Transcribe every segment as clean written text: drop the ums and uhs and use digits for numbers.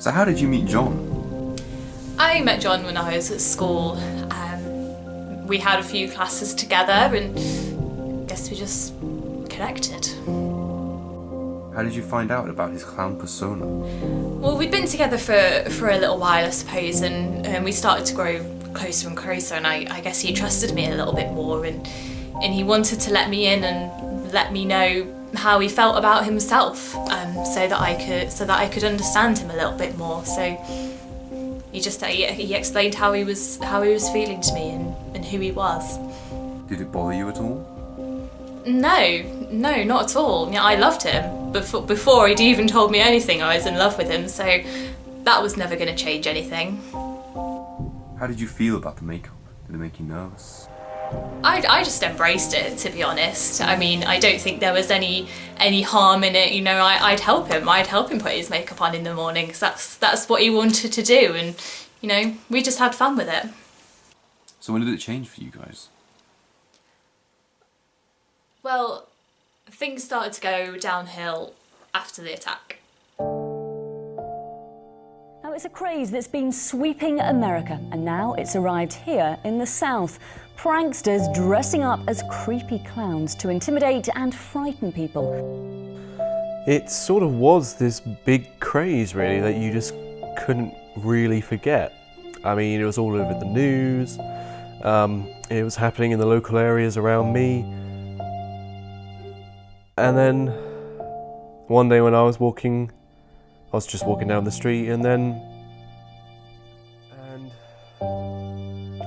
So how did you meet John? I met John when I was at school. We had a few classes together and I guess we just connected. How did you find out about his clown persona? Well, we'd been together for a little while, I suppose, and we started to grow closer and closer, and I guess he trusted me a little bit more, and he wanted to let me in and let me know how he felt about himself, so that I could understand him a little bit more. So he explained how he was feeling to me and who he was. Did it bother you at all? No, not at all. You know, I loved him. Before he'd even told me anything, I was in love with him, so that was never going to change anything. How did you feel about the makeup? Did it make you nervous? I just embraced it, to be honest. I mean, I don't think there was any harm in it. You know, I'd help him. I'd help him put his makeup on in the morning, because that's what he wanted to do, and you know, we just had fun with it. So when did it change for you guys? Well, things started to go downhill after the attack. Now, it's a craze that's been sweeping America, and now it's arrived here in the South. Pranksters dressing up as creepy clowns to intimidate and frighten people. It sort of was this big craze, really, that you just couldn't really forget. I mean, it was all over the news. It was happening in the local areas around me. And then one day when I was just walking down the street, and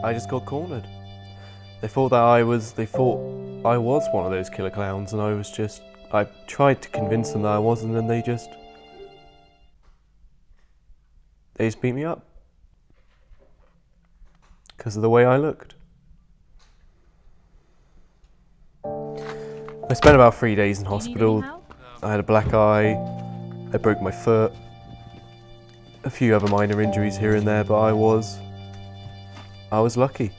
I just got cornered. They thought I was one of those killer clowns, and I tried to convince them that I wasn't, and they just beat me up because of the way I looked. I spent about 3 days in hospital. I had a black eye, I broke my foot, a few other minor injuries here and there, but I was lucky.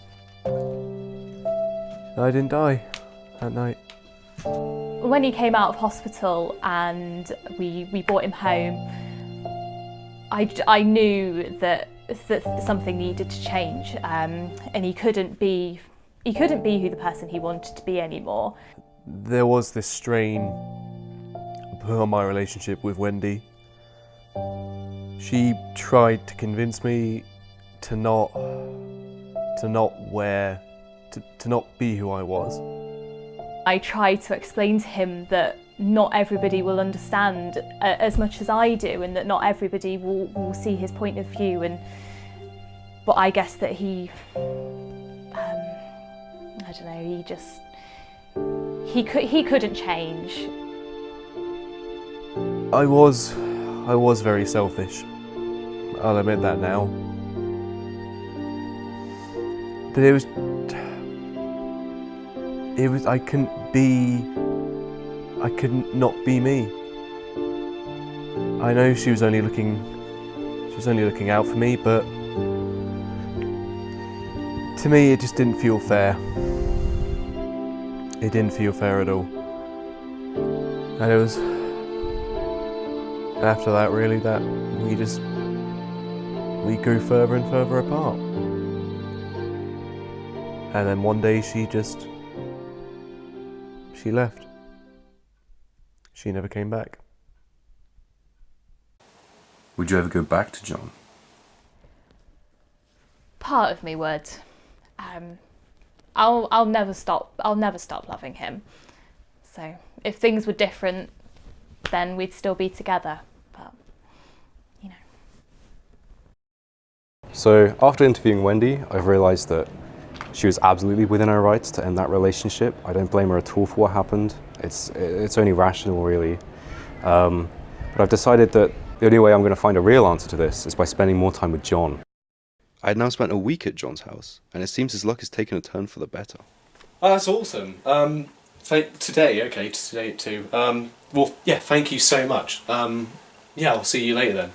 I didn't die that night. When he came out of hospital and we brought him home, I knew that something needed to change, and he couldn't be who the person he wanted to be anymore. There was this strain put on my relationship with Wendy. She tried to convince me to not be who I was. I tried to explain to him that not everybody will understand as much as I do, and that not everybody will see his point of view. But I guess that he couldn't change. I was very selfish. I'll admit that now. But it was I couldn't not be me. I know she was only looking out for me, but to me it just didn't feel fair. It didn't feel fair at all. And it was after that, really, that we grew further and further apart. And then one day she left. She never came back. Would you ever go back to John? Part of me would. I'll never stop loving him. So if things were different, then we'd still be together. But you know. So after interviewing Wendy, I've realised that she was absolutely within her rights to end that relationship. I don't blame her at all for what happened. It's only rational, really. But I've decided that the only way I'm going to find a real answer to this is by spending more time with John. I had now spent a week at John's house, and it seems his luck has taken a turn for the better. Oh, that's awesome. Today at 2. Well, yeah, thank you so much. Yeah, I'll see you later then.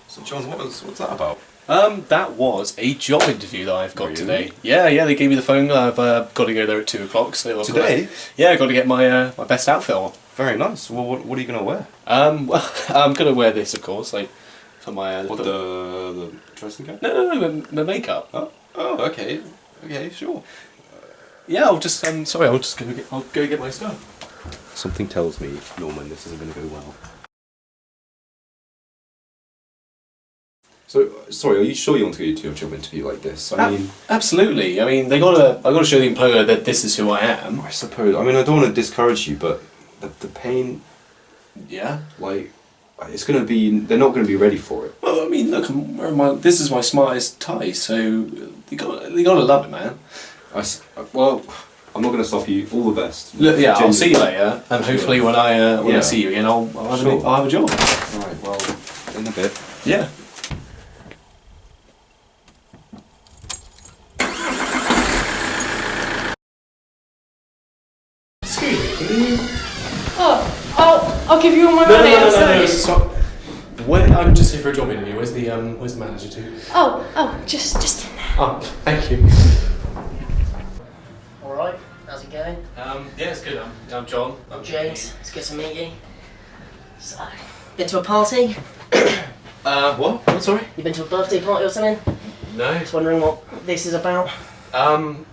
So John, what's that about? That was a job interview that I've got today. Yeah, they gave me the phone. I've got to go there at 2 o'clock. So Today? Yeah, I've got to get my best outfit on. Very nice. Well, what are you gonna wear? Well, I'm gonna wear this, of course, like for my What the dressing gown? no, my makeup. Oh, okay, sure. Yeah, I'll just sorry, I'll go get my stuff. Something tells me, Norman, this isn't going to go well. So, sorry, are you sure you want to go to your job interview like this? I mean, Absolutely. I mean, I gotta show the employer that this is who I am. I suppose. I mean, I don't want to discourage you, but the pain, Yeah. like, it's gonna be. They're not gonna be ready for it. Well, I mean, look, this is my smartest tie, so they gotta love it, man. Well, I'm not gonna stop you. All the best. Look, yeah, I'll see you Genuinely. later, and hopefully when I see you again, I'll have a job. All right. Well, in a bit. Yeah. I'll give you all my money. I'm sorry. Stop. I'm just here for a job interview. Where's the manager too? Oh, just in there. Oh, thank you. Alright, how's it going? Yeah, it's good. I'm John. I'm James, it's good to meet you. So, been to a party? What? What? Sorry? You been to a birthday party or something? No. Just wondering what this is about? Oh,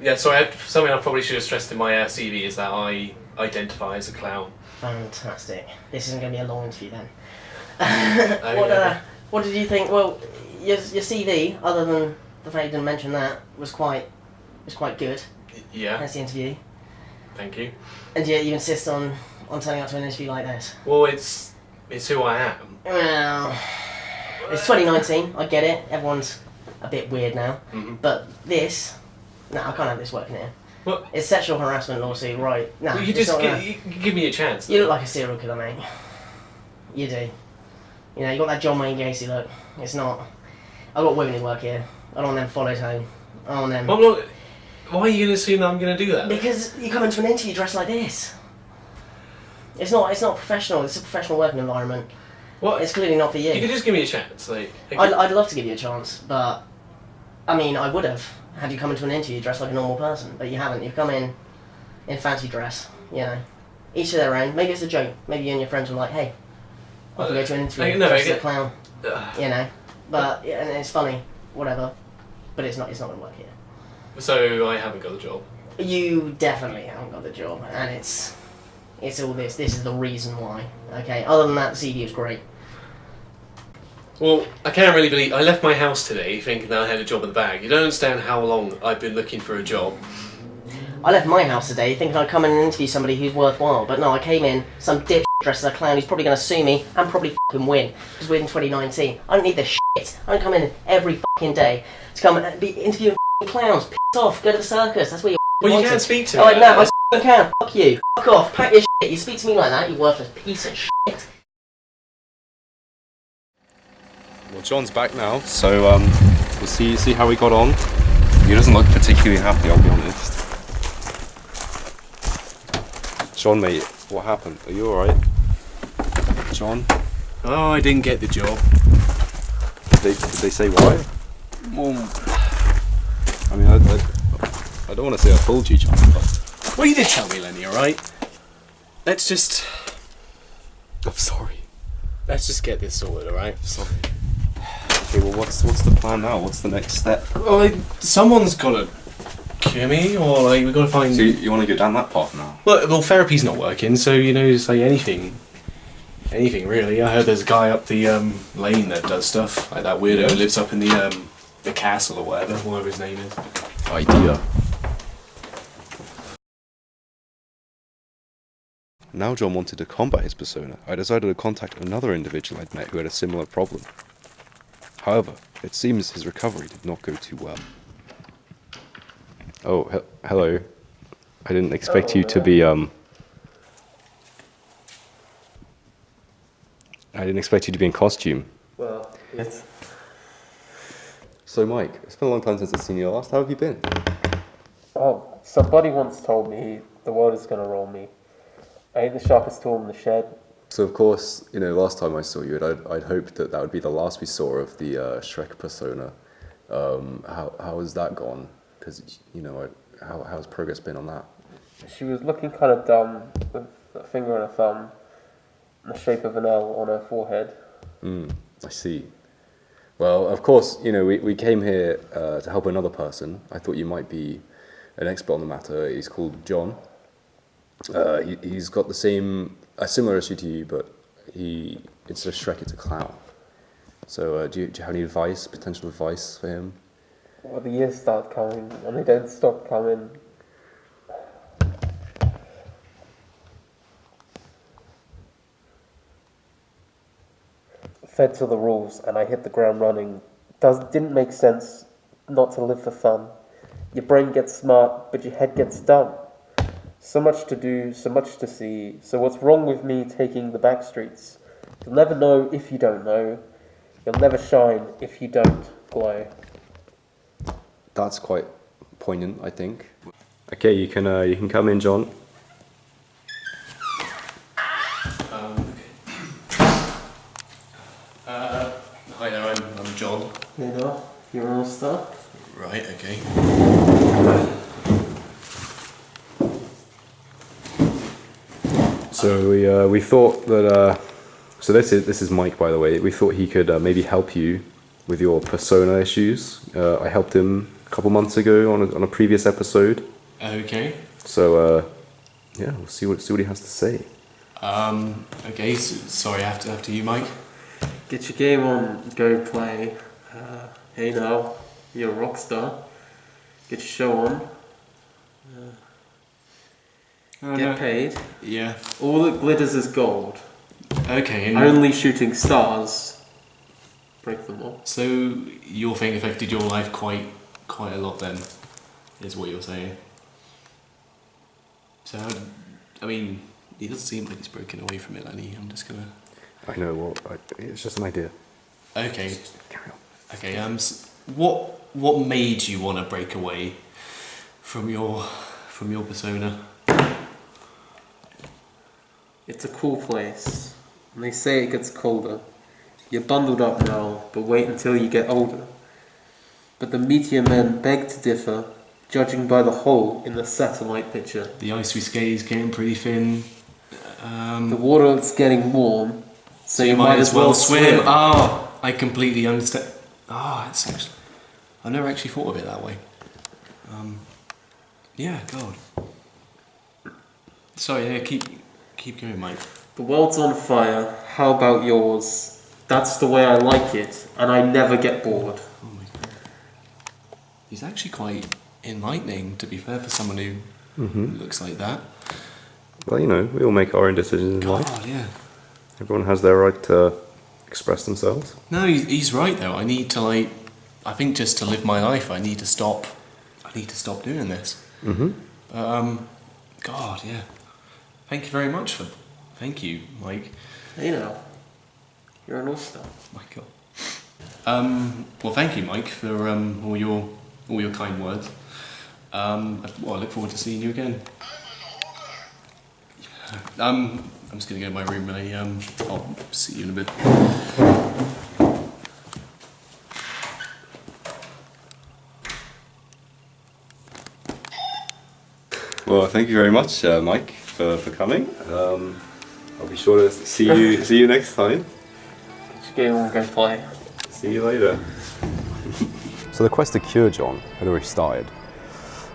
yeah, sorry, something I probably should have stressed in my CV is that I identify as a clown. Fantastic. This isn't going to be a long interview then. Okay. What did you think? Well, your CV, other than the fact you didn't mention that, was quite good. Yeah, That's the interview. thank you. And yet you insist on turning up to an interview like this. Well, it's who I am. Well, it's 2019, I get it. Everyone's a bit weird now. Mm-hmm. But this, no, I can't have this working here. What? It's sexual harassment lawsuit, right? No, Well, you it's just not that. you give me a chance. You look like a serial killer, mate. You do. You know, you got that John Wayne Gacy look. It's not. I've got women who work here. I don't want them followed home. I want them. I'm not. Why are you going to assume that I'm going to do that? Because you come into an interview dressed like this. It's not professional. It's a professional working environment. What? It's clearly not for you. You could just give me a chance. I'd love to give you a chance, but I mean, I would have had you come into an interview dressed like a normal person, but you haven't. You've come in fancy dress. You know, each to their own. Maybe it's a joke. Maybe you and your friends were like, "Hey, I can go to an interview dressed as a clown." You know, but yeah, and it's funny, whatever. But it's not going to work here. So I haven't got the job. You definitely haven't got the job, and it's all this. This is the reason why. Okay. Other than that, the CV is great. Well, I can't really believe I left my house today thinking that I had a job in the bag. You don't understand how long I've been looking for a job. I left my house today thinking I'd come in and interview somebody who's worthwhile, but no, I came in, some dip dressed as a clown who's probably going to sue me and probably f***ing win, because we're in 2019. I don't need this shit. I don't come in every f***ing day to come and be interviewing f***ing clowns. Piss off, go to the circus, that's where you're Well, you wanted. can't speak to me. Oh, like no, that. I can. Fuck you. Fuck off. Pack your shit. You speak to me like that, you worthless piece of shit. Well, John's back now, so we'll see how he got on. He doesn't look particularly happy, I'll be honest. John, mate, what happened? Are you alright? John? Oh, I didn't get the job. Did they say why? Well, I mean, I don't want to say I told you, John, but... well, you did tell me, Lenny, alright? Let's just get this sorted, alright? Sorry. Okay, well, what's the plan now? What's the next step? Well, someone's got to cure me, or we've got to find... So you want to go down that path now? Well, therapy's not working, so, just anything really. I heard there's a guy up the lane that does stuff, like that weirdo who lives up in the castle or whatever his name is. Idea. Now John wanted to combat his persona, I decided to contact another individual I'd met who had a similar problem. However, it seems his recovery did not go too well. Oh, hello. I didn't expect you to be, I didn't expect you to be in costume. Well, yes. So Mike, it's been a long time since I've seen you last. How have you been? Oh, somebody once told me the world is going to roll me. I ain't the sharpest tool in the shed. So of course, last time I saw you, I'd hoped that would be the last we saw of the Shrek persona. How has that gone? Because, you know, how's progress been on that? She was looking kind of dumb with a finger and a thumb in the shape of an L on her forehead. I see. Well, of course, you know, we came here to help another person. I thought you might be an expert on the matter. He's called John. He's got a similar issue to you, but instead of Shrek, it's a clown. So do you have any potential advice for him? Well, the years start coming, and they don't stop coming. Fed to the rules, and I hit the ground running. Didn't make sense not to live for fun. Your brain gets smart, but your head gets dumb. So much to do, so much to see. So what's wrong with me taking the back streets? You'll never know if you don't know. You'll never shine if you don't glow. That's quite poignant, I think. Okay, you can come in, John. Hi there, I'm John. You know, you're all star. Right, okay. So we thought that. So this is Mike, by the way. We thought he could maybe help you with your persona issues. I helped him a couple months ago on a previous episode. Okay. So yeah, we'll see what he has to say. Okay. Sorry, after you, Mike. Get your game on, go play. Hey now, you're a rock star. Get your show on. Get paid. Yeah. All that glitters is gold. Okay. And Only shooting stars break them all. so your thing affected your life quite a lot then, is what you're saying. So, I mean, he doesn't seem like he's broken away from it, Lenny. I'm just gonna... I know. Well, it's just an idea. Okay. Carry on. Okay. What made you want to break away from your persona? It's a cool place. And they say it gets colder. You're bundled up now, but wait until you get older. But the meteor men beg to differ, judging by the hole in the satellite picture. The ice we skate is getting pretty thin. The water's getting warm, so you might as well swim. Oh, I completely understand. Oh, it's actually... I've never actually thought of it that way. Yeah, God. Sorry, yeah, keep going, Mike. The world's on fire, how about yours? That's the way I like it, and I never get bored. Oh my God. He's actually quite enlightening, to be fair, for someone who looks like that. Well, you know, we all make our own decisions in life. God, yeah. Everyone has their right to express themselves. No, he's right though. I need to I think just to live my life, I need to stop doing this. God, yeah. Thank you very much thank you, Mike. You know, you're an all-star. Michael. Well, thank you, Mike, for all your kind words. I look forward to seeing you again. I'm just gonna go to my room, and I'll see you in a bit. Well, thank you very much, Mike, for coming. I'll be sure to see you next time. Just go on, go play. See you later. So the quest to cure John had already started.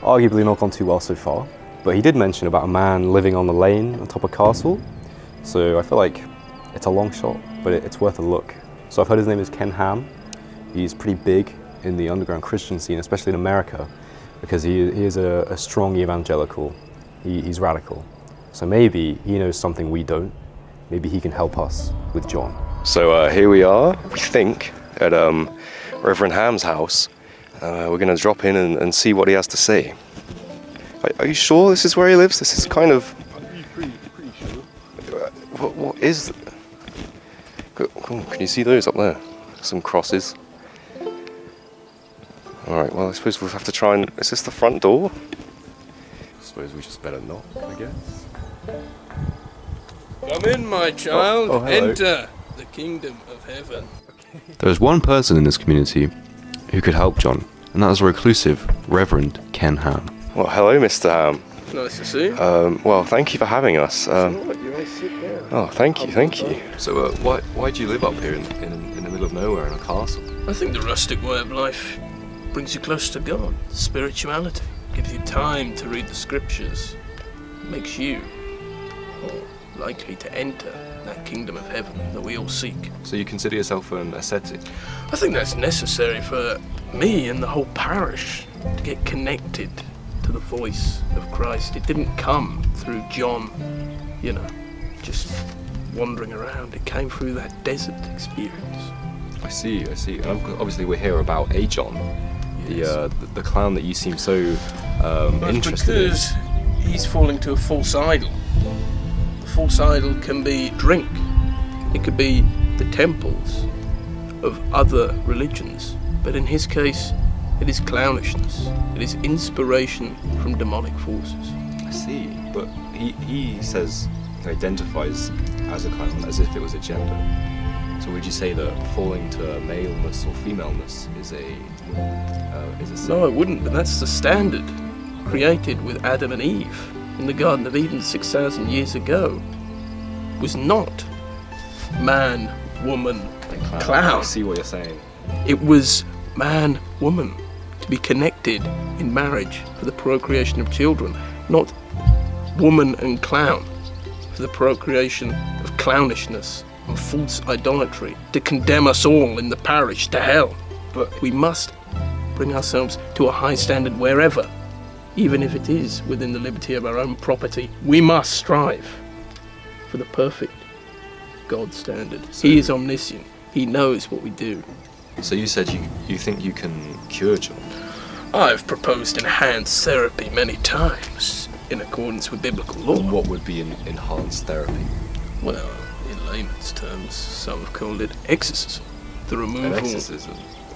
Arguably not gone too well so far, but he did mention about a man living on the lane on top of castle. So I feel like it's a long shot, but it's worth a look. So I've heard his name is Ken Ham. He's pretty big in the underground Christian scene, especially in America, because he is a strong evangelical. He's radical. So maybe he knows something we don't. Maybe he can help us with John. So here we are, we think, at Reverend Ham's house. We're going to drop in and see what he has to say. Are you sure this is where he lives? This is kind of... Pretty sure. What is... Can you see those up there? Some crosses. Alright, well I suppose we'll have to try and... Is this the front door? I suppose we just better knock, I guess. Come in, my child. Oh, hello. Enter the kingdom of heaven. There is one person in this community who could help John, and that was reclusive Reverend Ken Ham. Well, hello, Mr. Ham. Nice to see you. Well, thank you for having us. Oh, thank you. So, why do you live up here in the middle of nowhere in a castle? I think the rustic way of life brings you close to God. Spirituality gives you time to read the scriptures, makes you more likely to enter that kingdom of heaven that we all seek. So you consider yourself an ascetic? I think that's necessary for me and the whole parish to get connected to the voice of Christ. It didn't come through John, just wandering around. It came through that desert experience. I see. And obviously we're here about a John, yes. the clown that you seem so interested in. Because he's falling to a false idol. The false idol can be drink. It could be the temples of other religions. But in his case, it is clownishness. It is inspiration from demonic forces. I see. But he says he identifies as a clown as if it was a gender. So would you say that falling to maleness or femaleness is a sin? No, I wouldn't, but that's the standard created with Adam and Eve in the Garden of Eden 6,000 years ago. Was not man, woman, clown. I see what you're saying. It was man, woman, to be connected in marriage for the procreation of children, not woman and clown for the procreation of clownishness and false idolatry, to condemn us all in the parish to hell. But we must bring ourselves to a high standard wherever, even if it is within the liberty of our own property. We must strive for the perfect God standard. He is omniscient. He knows what we do. So you said you think you can cure John? I've proposed enhanced therapy many times in accordance with biblical law. And what would be enhanced therapy? Well, in layman's terms, some have called it exorcism. The removal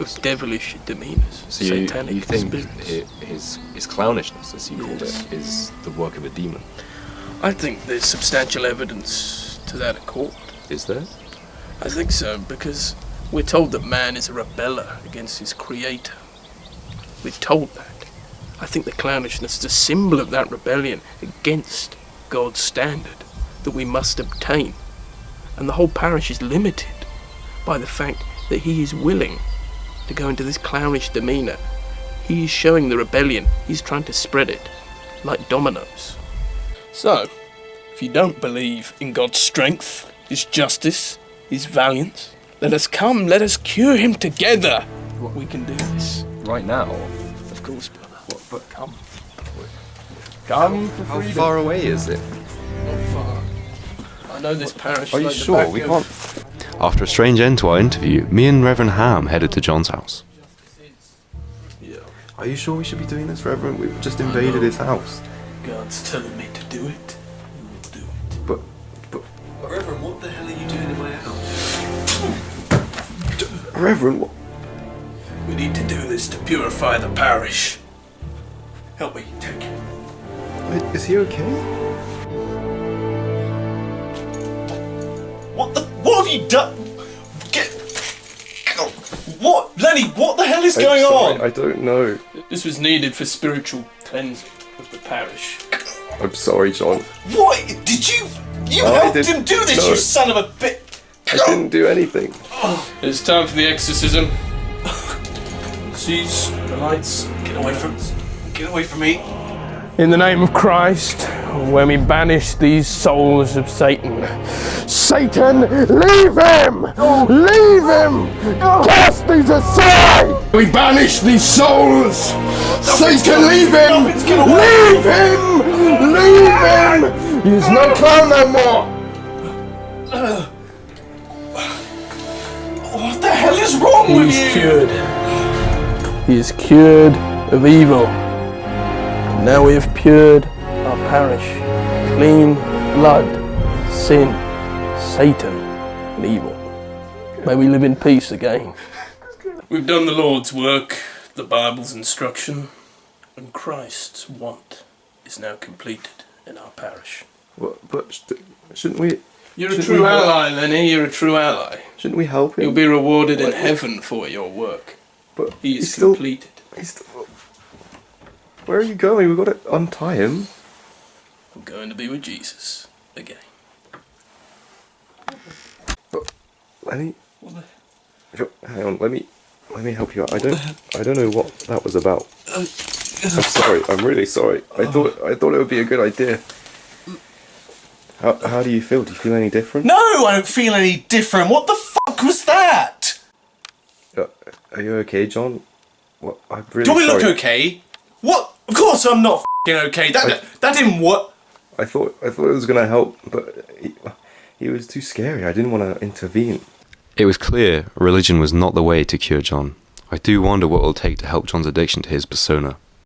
of devilish demeanours, so satanic you think spirits. his clownishness, as you called it, is the work of a demon? I think there's substantial evidence to that accord. Is there? I think so, because we're told that man is a rebeller against his creator. We're told that. I think the clownishness is a symbol of that rebellion against God's standard that we must obtain. And the whole parish is limited by the fact that he is willing to go into this clownish demeanour. He is showing the rebellion. He's trying to spread it like dominoes. So, if you don't believe in God's strength, his justice, his valiance, let us come, let us cure him together. We can do this. Right now? Of course, brother. But come. Come for freedom. How far away is it? Not far. I know this parish. Are you like the sure? back We of- can't. After a strange end to our interview, me and Reverend Ham headed to John's house. Yeah. Are you sure we should be doing this, Reverend? We've just invaded his house. God's telling me to do it. We'll do it. But Reverend, what the hell are you doing in my house? Reverend, what? We need to do this to purify the parish. Help me, take it. Is he okay? What have you done? What? Lenny, what the hell is going on? I don't know. This was needed for spiritual cleansing of the parish. I'm sorry, John. What? Did you helped him do this, no. you son of a bitch? I didn't do anything. It's time for the exorcism. Seize the lights. Get away from me. In the name of Christ, when we banish these souls of Satan. Satan, leave him! Leave him! Cast these aside! We banish these souls! Satan, leave him! Leave him! Leave him! He's no clown no more! What the hell is wrong with you? He's cured. He is cured of evil. Now we have pured our parish, clean blood, sin, Satan, and evil. May we live in peace again. We've done the Lord's work, the Bible's instruction, and Christ's want is now completed in our parish. But shouldn't we? You're a true ally, Lenny. You're a true ally. Shouldn't we help him? You'll be rewarded in heaven for your work. But He he's is still. completed. He's still. Where are you going? We've got to untie him. I'm going to be with Jesus again. Lenny. Hang on. Let me help you out. I don't know what that was about. I'm sorry. I'm really sorry. I thought it would be a good idea. How do you feel? Do you feel any different? No, I don't feel any different. What the fuck was that? Are you okay, John? What? I'm really Do we sorry. look okay? What? Of course I'm not fucking okay. That didn't work. I thought it was gonna help, but he was too scary. I didn't want to intervene. It was clear religion was not the way to cure John. I do wonder what it will take to help John's addiction to his persona.